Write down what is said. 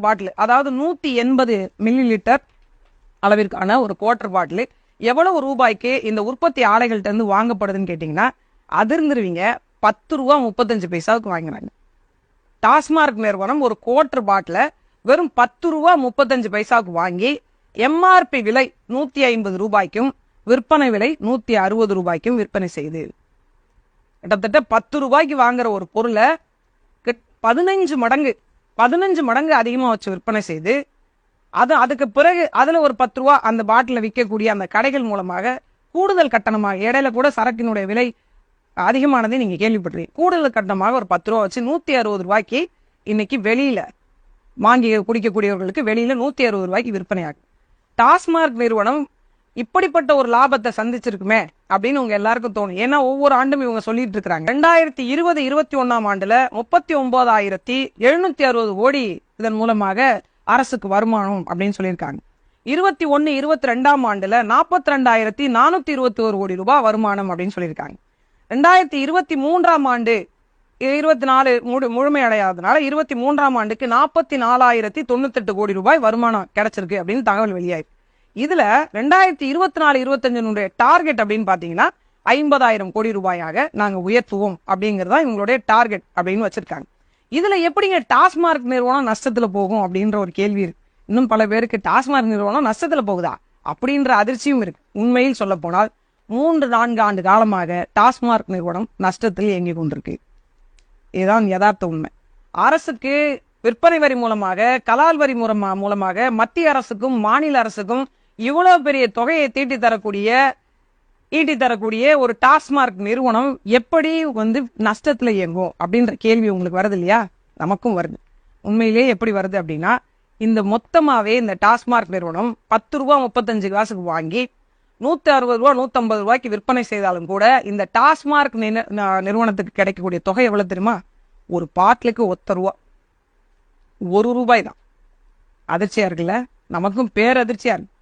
பாட்டில், அதாவது 180 milli litre அளவிற்கான ஒரு குவார்டர் பாட்டில் எவ்வளவு ரூபாய்க்கு இந்த உற்பத்தி ஆலைகள்ட்ட இருந்து வாங்கப்படுதுன்னு கேட்டீங்கன்னா அதிர்ந்துருவீங்க. 10 ரூபா 35 பைசாவுக்கு வாங்குறாங்க. டாஸ்மார்க் நிறுவனம் ஒரு குவார்டர் பாட்டில வெறும் 10 ரூபா 35 பைசாவுக்கு வாங்கி எம்ஆர்பி விலை 150 ரூபாய்க்கும் விற்பனை விலை 160 ரூபாய்க்கும் விற்பனை செய்யுது. கிட்டத்தட்ட 10 ரூபாய்க்கு வாங்குற ஒரு பொருளை 15 மடங்கு அதிகமா வச்சு விற்பனை செய்து அதுக்கு பிறகு அதுல ஒரு 10 ரூபா அந்த பாட்டில விற்கக்கூடிய அந்த கடைகள் மூலமாக கூடுதல் கட்டணமாக, இடையில கூட சரக்கினுடைய விலை அதிகமானதை நீங்க கேள்விப்பட்டிருக்கீங்க, கூடுதல் கட்டணமாக ஒரு 10 ரூபா வச்சு 160 ரூபாய்க்கு இன்னைக்கு வெளியில வாங்கி குடிக்கக்கூடியவர்களுக்கு வெளியில 160 ரூபாய்க்கு விற்பனை ஆகும். டாஸ்மார்க் நிறுவனம் இப்படிப்பட்ட ஒரு லாபத்தை சந்திச்சிருக்குமே அப்படின்னு உங்க எல்லாருக்கும் தோணும். ஏன்னா ஒவ்வொரு ஆண்டும் இவங்க சொல்லிட்டு இருக்காங்க. 2020-21 ஆண்டுல 39,760 கோடி இதன் மூலமாக அரசுக்கு வருமானம் அப்படின்னு சொல்லியிருக்காங்க. 21-22 ஆண்டுல 42,421 கோடி ரூபாய் வருமானம் அப்படின்னு சொல்லியிருக்காங்க. 2023 ஆண்டு 24 முழுமையடையாதனால 23 ஆண்டுக்கு 44,098 கோடி ரூபாய் வருமானம் கிடைச்சிருக்கு அப்படின்னு தகவல் வெளியாயிருக்கு. இதுல 2024-25 டார்கெட் அப்படின்னு பாத்தீங்கன்னா 50,000 கோடி ரூபாயாக நாங்க உயர்த்துவோம் அப்படிங்கறதா இவங்களுடைய டார்கெட் அப்படின்னு வச்சிருக்காங்க. இதுல எப்படிங்க டாஸ்மார்க் நிறுவனம் நஷ்டத்துல போகும் அப்படின்ற ஒரு கேள்வி இருக்கு. இன்னும் பல பேருக்கு டாஸ்மார்க் நிறுவனம் நஷ்டத்துல போகுதா அப்படின்ற அதிர்ச்சியும் இருக்கு. உண்மையில் சொல்ல போனால் 3-4 ஆண்டு காலமாக டாஸ்மார்க் நிறுவனம் நஷ்டத்தில் இயங்கி கொண்டிருக்கு. இதுதான் யதார்த்த உண்மை. அரசுக்கு விற்பனை வரி மூலமாக, கலால் வரி மூலமாக மத்திய அரசுக்கும் மாநில அரசுக்கும் இவ்வளவு பெரிய தொகையை ஈட்டி தரக்கூடிய ஒரு டாஸ்மார்க் நிறுவனம் எப்படி நஷ்டத்துல இயங்கும் அப்படின்ற கேள்வி உங்களுக்கு வருது இல்லையா? நமக்கும் வருது. உண்மையிலேயே எப்படி வருது அப்படின்னா, இந்த மொத்தமாவே இந்த டாஸ்மார்க் நிறுவனம் 10 ரூபா 35 காசுக்கு வாங்கி 160 ரூபா 150 ரூபாய்க்கு விற்பனை செய்தாலும் கூட இந்த டாஸ்மார்க் நிறுவனத்துக்கு கிடைக்கக்கூடிய தொகை எவ்வளவு தெரியுமா? ஒரு பாட்டிலுக்கு 1 ரூபாய் தான். அதிர்ச்சியா இருக்குல்ல? நமக்கும் பேரதிர்ச்சியா இருக்கு.